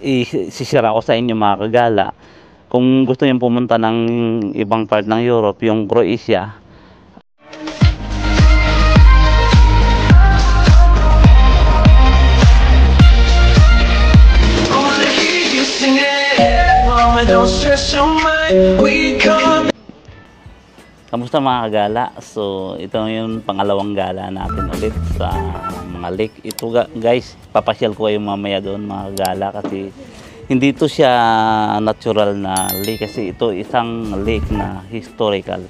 isisira ko sa inyo mga kagala. Kung gusto niyo pumunta ng ibang part ng Europe, yung Croatia, kamusta mga kagala? So ito yung pangalawang gala natin ulit sa mga lake. Ito guys, papasyal ko kayo mamaya doon mga kagala, kasi hindi ito siya natural na lake, kasi ito isang lake na historical.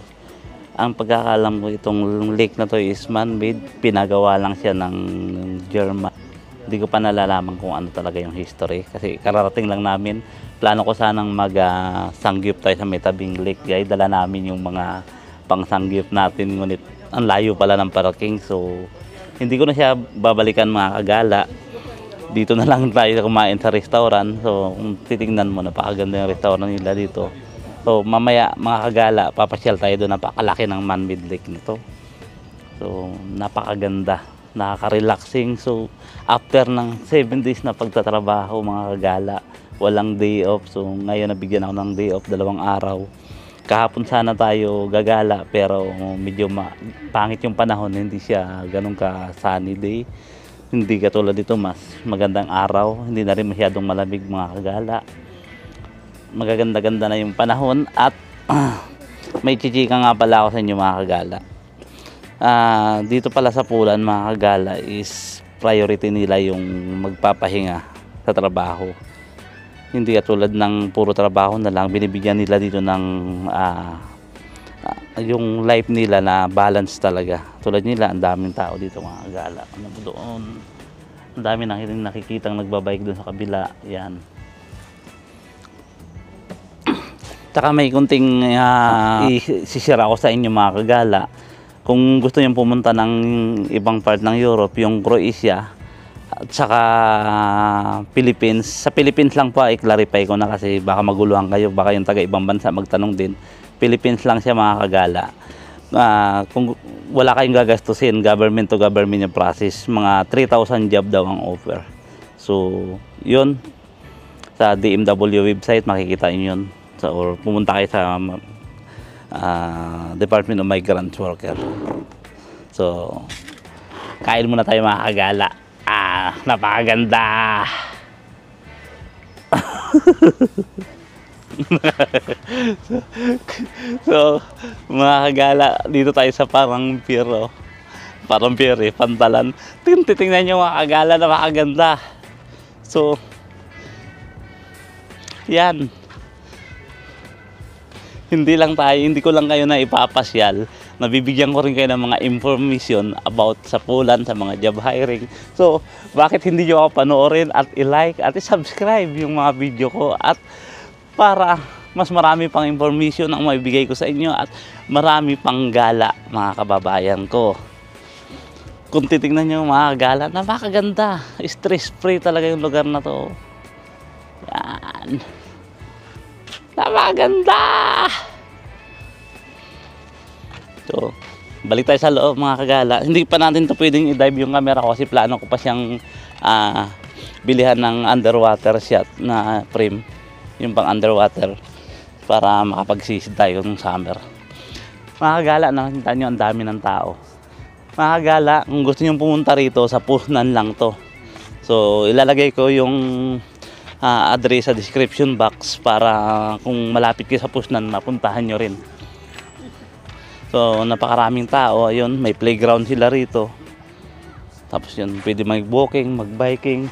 Ang pagkakalam ko, itong lake na to is man-made, pinagawa lang siya ng German. Hindi ko pa nalalaman kung ano talaga yung history, kasi kararating lang namin. Plano ko sanang mag-sangyup tayo sa may tabing lake guys. Dala namin yung mga pang-sangyup natin, ngunit ang layo pala ng parking, so hindi ko na siya babalikan mga kagala. Dito na lang tayo kumain sa restaurant. So kung titingnan mo, napakaganda yung restaurant nila dito. So mamaya mga kagala, papasyal tayo doon. Napakalaki ng man-made lake nito. So napakaganda, nakaka-relaxing. So after ng 7 days na pagtatrabaho mga kagala, walang day off. So ngayon nabigyan ako ng day off, 2 araw. Kahapon sana tayo gagala, pero medyo pangit yung panahon, hindi siya ganun ka sunny day. Hindi katulad dito, mas magandang araw, hindi na rin masyadong malamig mga kagala. Magaganda-ganda na yung panahon. At may chichika nga pala ako sa inyo mga kagala. Dito pala sa Pulan mga kagala is priority nila yung magpapahinga sa trabaho. Hindi katulad ng puro trabaho na lang, binibigyan nila dito ng yung life nila na balance talaga. Tulad nila, ang daming tao dito mga kagala. Ano doon? Ang dami nakikitang nagbabike doon sa kabila. Yan. Tsaka may kunting isisira ko sa inyo mga kagala. Kung gusto niyo pumunta ng ibang part ng Europe, yung Croatia at saka Philippines. Sa Philippines lang po, i-clarify ko na, kasi baka maguluhan kayo, baka yung taga ibang bansa magtanong din. Philippines lang siya mga kagala. Kung wala kayong gagastusin, government to government yung process, mga 3,000 job daw ang offer. So yun, sa DMW website makikita nyo yun. So, or pumunta kayo sa Department of Migrant Worker. So kain muna tayo mga kagala. Napakaganda. So mga kagala, dito tayo sa parang pier, parang pier Pantalan. Titingnan nyo mga kagala, napakaganda. So yan, hindi ko lang kayo na ipapasyal, nabibigyan ko rin kayo ng mga information about sa Pulan, sa mga job hiring. So bakit hindi nyo ako panoorin at i-like at i-subscribe yung mga video ko, at para mas marami pang information ang maibigay ko sa inyo, at marami pang gala mga kababayan ko. Kung titingnan nyo mga gala, napakaganda, stress free talaga yung lugar na to. Yan, napakaganda. So balik tayo sa loob mga kagala. Hindi pa natin to pwedeng i-dive yung camera ko, kasi plano ko pa siyang bilihan ng underwater shot na frame, yung pang underwater, para makapagsisid tayo ng summer. Mga kagala, nakita nyo ang dami ng tao. Mga kagala, kung gusto nyo pumunta rito, sa Pulan lang to. So ilalagay ko yung address sa description box, para kung malapit kayo sa Pulan, mapuntahan nyo rin. So napakaraming tao. Ayun, may playground sila rito. Tapos yun, pwede mag-walking, mag-biking.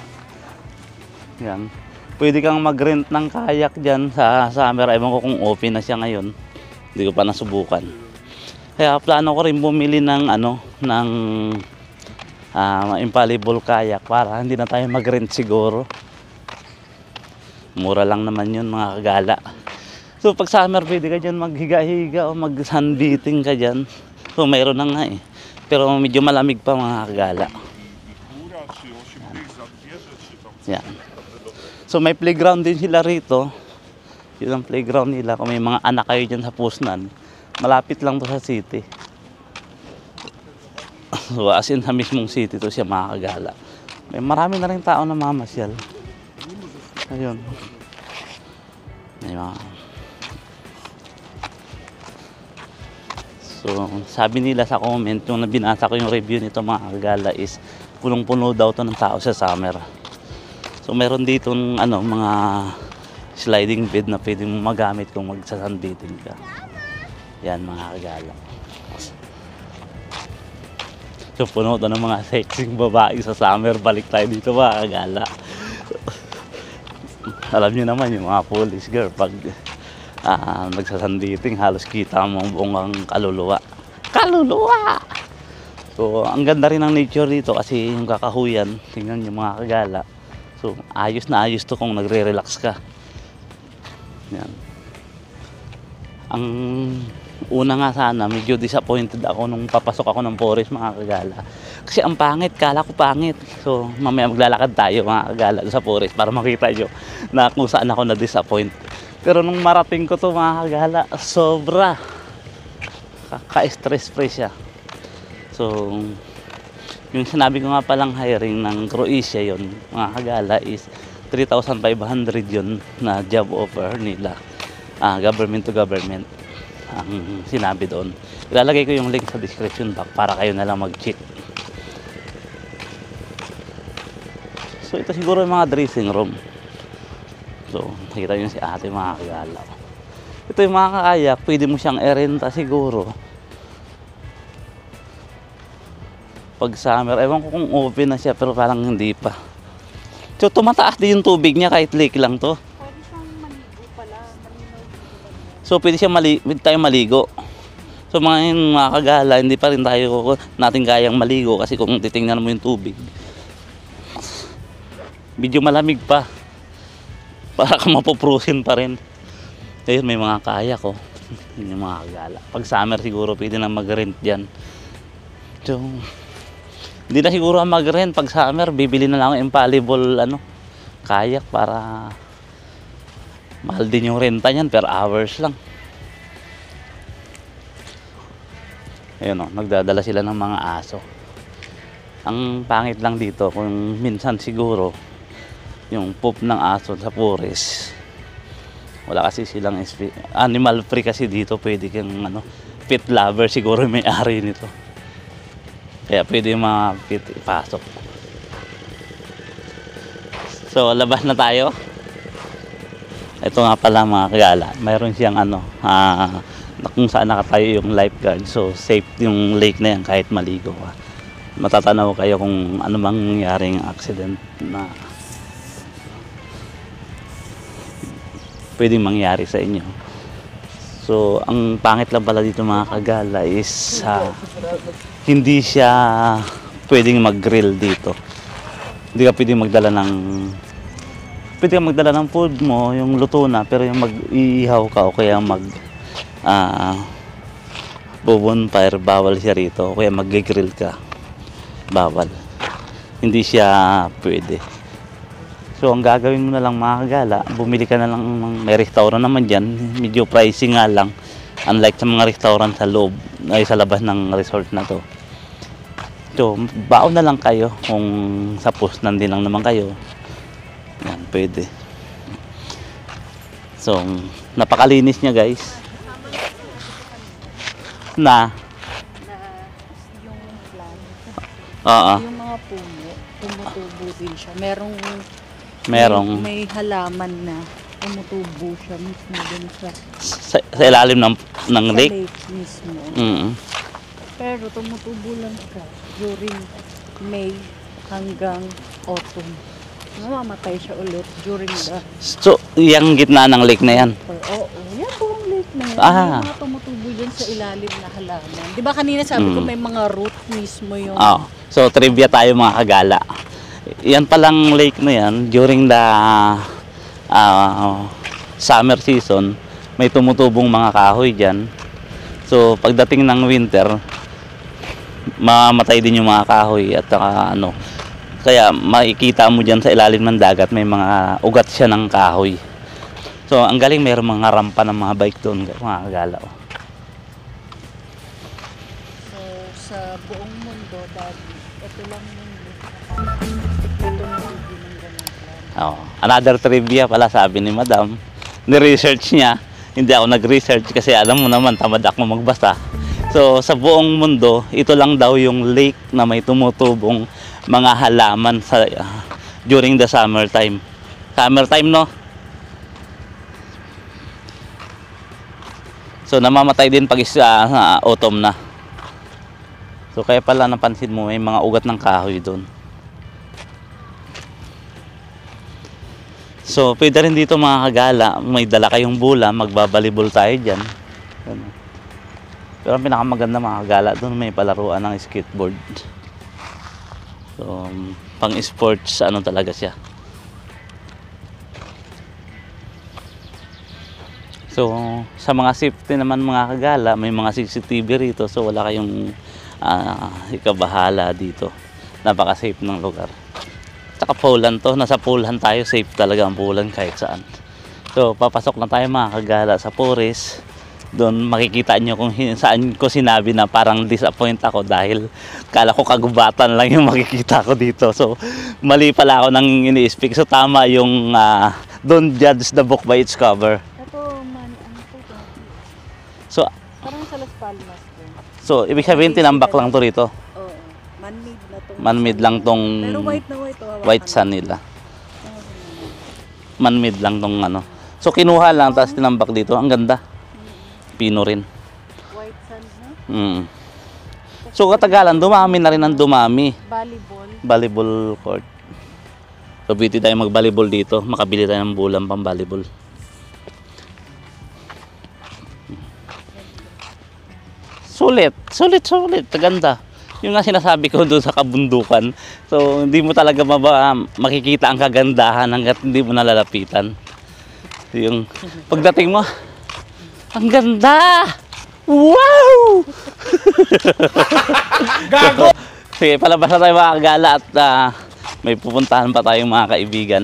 Yan. Pwede kang mag-rent ng kayak dyan sa summer. Ewan ko kung open na siya ngayon. Hindi ko pa nasubukan. Kaya plano ko rin bumili ng inflatable kayak, para hindi na tayo mag-rent siguro. Mura lang naman yun mga kagala. So pag summer, pwede ka dyan maghiga-higa o mag-sunbathing ka dyan. So mayroon na nga eh. Pero medyo malamig pa mga kagala. Yan. So may playground din sila rito. Yun ang playground nila. Kung may mga anak kayo dyan sa Pulan, malapit lang to sa city. So as in sa mismong city to siya mga kagala. May marami na rin tao na mamasyal. Ayun. Ayun. So, sabi nila sa comment, yung binasa ko yung review nito mga kagala is punong-puno daw to ng tao sa summer. So, meron dito ano, mga sliding bed na pwede mong magamit kung magsasunbathing ka. Yan mga kagala. So, puno to ng mga sexing babae sa summer. Balik tayo dito mga kagala. Alam niyo naman yung mga police girl pag nagsasunbathing, halos kita mo ang buong kaluluwa. Kaluluwa! So, ang ganda rin ng nature dito kasi yung kakahuyan, tingnan yung mga kagala. So, ayos na ayos to kung nagre-relax ka. Yan. Ang una nga sana, medyo disappointed ako nung papasok ako ng forest mga kagala. Kasi ang pangit, kala ko pangit. So, mamaya maglalakad tayo mga kagala sa forest para makita nyo na kung saan ako na-disappoint. Pero nung marating ko to mga kagala, sobra ka-stress free siya. So, yung sinabi ko nga palang hiring ng Croatia yon mga kagala is 3,500 yun na job offer nila. Government to government ang sinabi doon. Ilalagay ko yung link sa description box para kayo na lang mag-check. So, ito siguro yung mga dressing room. So, nakita nyo si ate mga kagala. Ito yung mga kayak, pwede mo siyang i-renta siguro. Pag summer, ewan ko kung open na siya pero parang hindi pa. So, tumataas din yung tubig niya kahit lake lang to. Pwede siyang maligo pala. So, pwede tayong maligo. So, mga kagala, hindi pa rin natin kayang maligo kasi kung titingnan mo yung tubig, medyo malamig pa. Para ka mapoprusin pa rin. Ayun, may mga kayak ko. Yun yung mga kagala. Pag summer siguro pwede na mag-rent dyan. So, hindi na siguro mag-rent. Pag summer, bibili na lang ang infallible kayak para mahal din yung renta niyan per hours lang. Ayun nagdadala sila ng mga aso. Ang pangit lang dito kung minsan siguro yung poop ng aso sa forest, wala kasi silang animal free kasi dito. Pwede kang pet lover siguro may ari nito, kaya pwede yung mga pet ipasok. So labas na tayo. Ito nga pala mga kagala, mayroon siyang kung saan nakatayo yung lifeguard. So safe yung lake na yan kahit maligo ka. Matatanaw kayo kung ano mangyaring accident na pwedeng mangyari sa inyo. So, ang pangit lang pala dito mga kagala is hindi siya pwedeng mag-grill dito. Hindi ka pwedeng magdala ng food mo, yung luto na, pero yung mag-iihaw ka o kaya bonfire, bawal siya rito. O kaya mag-grill ka, bawal. Hindi siya pwede. So, ang gagawin mo na lang mga kagala, bumili ka na lang may restaurant naman dyan. Medyo pricey nga lang. Unlike sa mga restaurant sa loob, ay sa labas ng resort na to. So, baon na lang kayo kung suppose nandun lang naman kayo. Yan, pwede. So, napakalinis niya guys. Na yung plant, Oo. yung mga puno, tumutubo din siya. May halaman na tumutubo siya mismo din Sa ilalim ng sa lake. lake mismo. Pero tumutubo lang siya during May hanggang autumn. Mamamatay siya ulit during the So, yung gitna ng lake na yan. Oo, yan buong lake na yan. Ah. May mga tumutubo dyan sa ilalim na halaman. Di ba kanina sabi ko may mga root mismo yung... So, trivia tayo mga kagala. Yan palang lake na yan, during the summer season, may tumutubong mga kahoy dyan. So, pagdating ng winter, mamatay din yung mga kahoy at kaya makikita mo dyan sa ilalim ng dagat may mga ugat siya ng kahoy. So, ang galing, mayroong mga rampa ng mga bike doon mga kagala. So, sa buong mundo, dati, ito lang yung Oh, another trivia pala sabi ni Madam. Ni-research niya. Hindi ako nag-research kasi alam mo naman tamad ako magbasa. So sa buong mundo, ito lang daw yung lake na may tumutubong mga halaman sa during the summertime. Summertime, no? So namamatay din pag autumn na. So kaya pala napansin mo may mga ugat ng kahoy doon. So pwede rin dito mga kagala, may dala kayong bola, magbabalibol tayo dyan. Pero ang pinakamaganda mga kagala doon may palaruan ng skateboard. So pang sports ano talaga siya. So sa mga safety naman mga kagala, may mga CCTV rito, so wala kayong ikabahala dito. Napaka safe ng lugar. Tsaka Poland to, nasa Poland tayo, safe talaga ang Poland kahit saan. So papasok na tayo mga kagala sa forest. Doon makikita nyo kung saan ko sinabi na parang disappoint ako dahil kala ko kagubatan lang yung makikita ko dito. So mali pala ako nang ini-speak. So tama yung don't judge the book by its cover. Ito, ano po ito? So Parang sa Las Palmas po. So ibig sabihin tinambak lang to rito. Oo. Man-made na to. Man-made lang tong Pero white na white. Oh, white sun nila. Man-made lang tong ano. So kinuha lang tapos tinambak dito. Ang ganda. Pino rin. White sand, no? So katagalan, dumami na rin ang dumami. Volleyball. Volleyball court. So pwede tayo mag-volleyball dito. Makabili tayo ng bulang pang volleyball. Sulit. Ganda. Yung nga sinasabi ko doon sa kabundukan. So hindi mo talaga makikita ang kagandahan hanggat hindi mo nalalapitan. Yung pagdating mo, ang ganda! Wow! Gago! Sige, palabas na tayo mga kagala at may pupuntahan pa tayong mga kaibigan.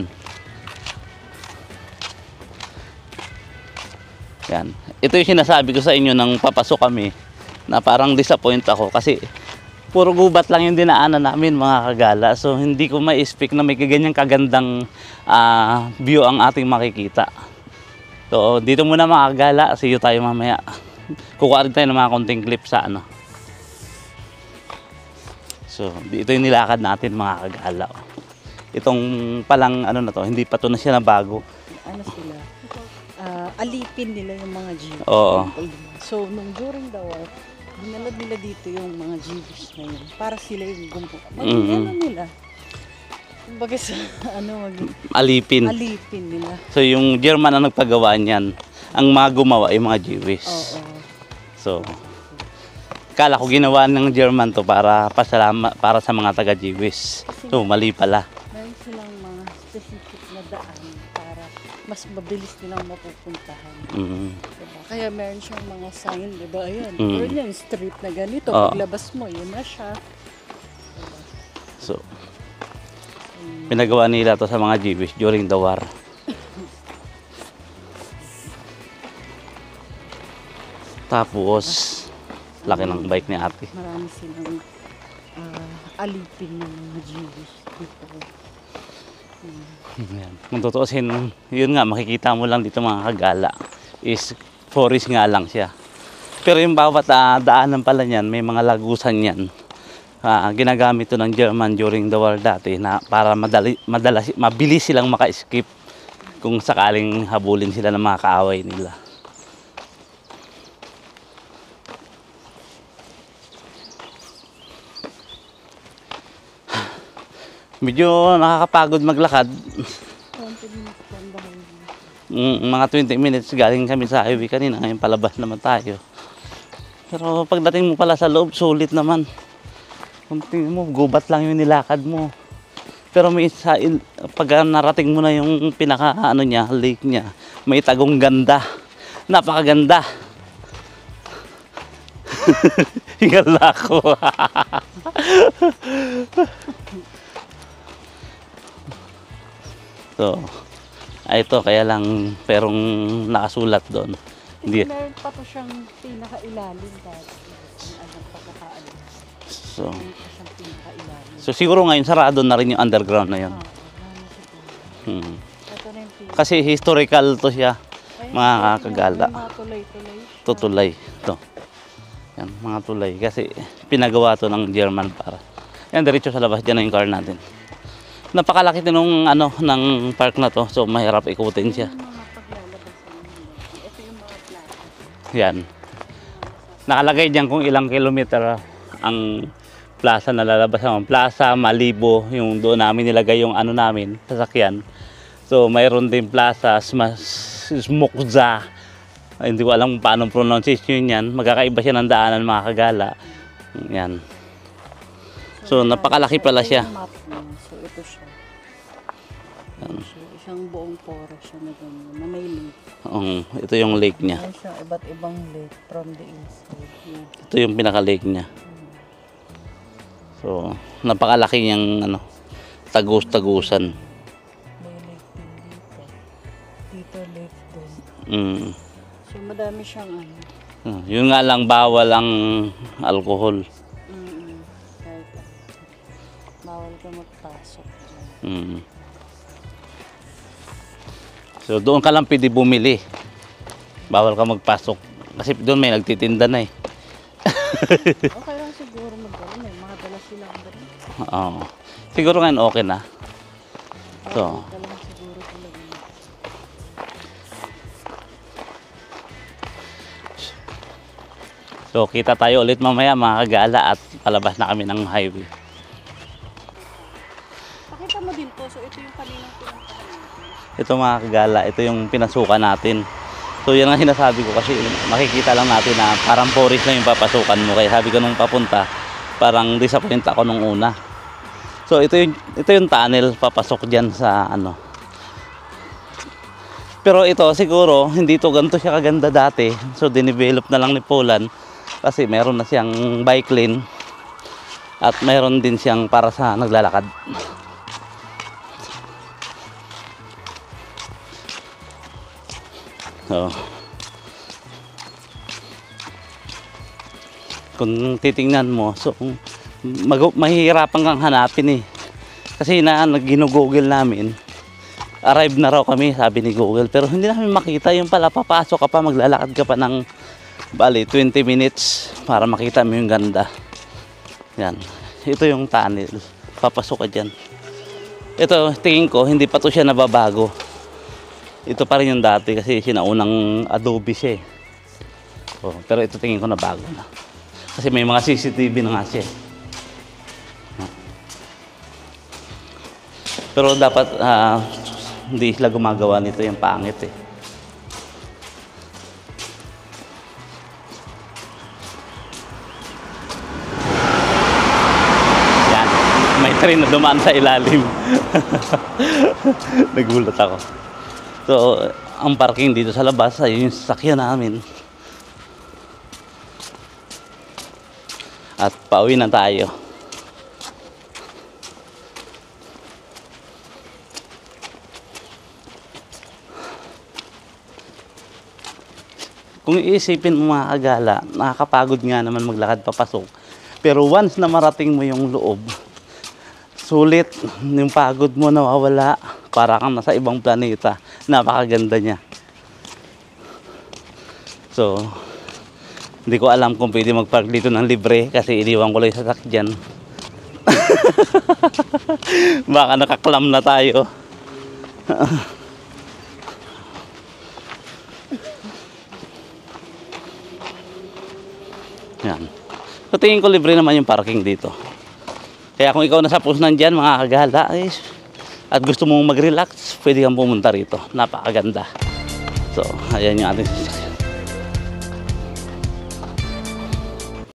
Yan. Ito yung sinasabi ko sa inyo nang papasok kami na parang disappoint ako kasi puro gubat lang yung dinaanan namin mga kagala. So hindi ko ma-speak na may ganyang kagandang view ang ating makikita. So, dito muna mga kagala. See you tayo mamaya. Kukuha rin tayo ng mga konting clip sa ano. So, dito yung nilakad natin mga kagala. Itong palang ano na to, hindi pa to na siya na bago. Ano sila? Alipin nila yung mga Jews. Oo. So, nung during the war, dinala nila dito yung mga Jews na yun. Para sila yung gumpo. Ano nila? Kumbaga sa Alipin. alipin nila. So, yung German ang nagpagawa niyan. Ang mga gumawa ay mga Jewish. Oo. So, kala ko ginawa ng German to para pasalamat para sa mga taga-Jewish. So, mali pala. Meron silang mga specific na daan para mas mabilis nilang mapupuntahan. Diba? Kaya meron siyang mga sign, diba? Ayan, meron yan, street na ganito. Paglabas mo, yun na siya. Diba? So, pinagawa nila to sa mga Jewish during the war. Tapos, laki ng bike ni ate. Marami silang alipin ng mga Jewish dito. Yan. Kung tutuusin, yun nga, makikita mo lang dito mga kagala, is forest nga lang siya. Pero yung bawat daanan pala niyan, may mga lagusan yan. Ginagamit to ng German during the war dati na para mabilis silang maka-escape kung sakaling habulin sila ng mga kaaway nila. Medyo nakakapagod maglakad. 20 minutes lang ba? Mga 20 minutes galing kami sa highway kanina, ngayon palabas naman tayo. Pero pagdating mo pala sa loob, sulit naman. Kung tingin mo, gubat lang yung nilakad mo. Pero may isa, pag narating mo na yung pinaka niya, lake niya, may tagong ganda. Napakaganda. Hingala ko. So, ito kaya lang perong nakasulat doon. Hindi. Meron pa to siyang pinakailalim dahil ang pagkakaalim. So siguro ngayon sarado na rin yung underground na yun. Ito na yung pila. Kasi historical to siya, Ayun, mga ayun, kagala. may mga tulay-tulay siya. Tutulay. Ito. Yan, mga tulay. Kasi pinagawa to ng German para. Yan, diretso sa labas dyan na yung car natin. Napakalaki din nung ano, ng park na to. So, mahirap ikutin siya. Yung mga paglalabasan nila. Ito yung mga plaza. Yan. Nakalagay dyan kung ilang kilometer ang plaza na lalabasan. Plaza, Malibo, yung doon namin nilagay yung ano namin, sasakyan. So, mayroon din plaza, Smokza. Hindi ko alam paano pronunciation yan. Magkakaiba siya ng daanan, mga kagala. Yan. So, napakalaki pala siya. Ito yung map niya. So, ito siya. So, isang buong poro siya na ganyan, na may lake. Ito yung lake niya. May siya iba't ibang lake from the inside. Yeah. Ito yung pinaka-lake niya. So, napakalaki niyang ano, tagus-tagusan. May lake din dito. Dito lake din. Mm. So, madami siyang ano. Yun nga lang, bawal ang alcohol. Kahit bawal ka magpasok dyan. Mm. So, doon ka lang pwede bumili. Bawal ka magpasok. Kasi doon may nagtitinda na eh. Okay lang siguro magdala. May mga dala silang dala. Oo. Siguro ngayon okay na. So, Dala lang siguro sila. so kita tayo ulit mamaya, mga kagala, at palabas na kami ng highway. Pakita mo din po. So, ito yung kaninang pinuntahan natin. Ito, mga kagala, ito yung pinasukan natin. So yan ang sinasabi ko kasi makikita lang natin na parang forest lang yung papasukan mo. Kaya sabi ko nung papunta, parang disappoint ako nung una. So ito yung tunnel papasok diyan sa ano. Pero ito siguro hindi to ganito siya kaganda dati. So dinevelop na lang ni Polan kasi meron na siyang bike lane at meron din siyang para sa naglalakad. So, kung titingnan mo, so mahihirapan kang hanapin eh. Kasi ginugoogle namin, arrive na raw kami, sabi ni Google, pero hindi namin makita yung pala, papasok ka pa, maglalakad ka pa ng bali 20 minutes para makita mo yung ganda. Yan, ito yung tunnel, papasok ka dyan. Ito, tingin ko, hindi pa to siya nababago. Ito pa rin yung dati kasi sinaunang adobe siya eh. Oh, pero ito tingin ko na bago na. Kasi may mga CCTV na nga siya. Pero dapat hindi sila gumagawa nito, yung pangit eh. Yan, may train na dumaan sa ilalim. Nagulat ako. So, ang parking dito sa labas ay yung sasakyan namin. At pauwi na tayo. Kung iisipin mo, mga kagala, nakakapagod nga naman maglakad papasok. Pero once na marating mo yung loob, sulit, yung pagod mo nawawala, para kang nasa ibang planeta. Napakaganda niya. So, hindi ko alam kung pwede mag-park dito ng libre kasi iniwan ko lang yung sasakyan. Baka nakaklam na tayo. Yan. So, tingin ko libre naman yung parking dito. Kaya kung ikaw nasa pusnan dyan, mga kagala, at gusto mong mag-relax, pwede kang pumunta rito. Napakaganda. So, ayan yung ating sasakyan.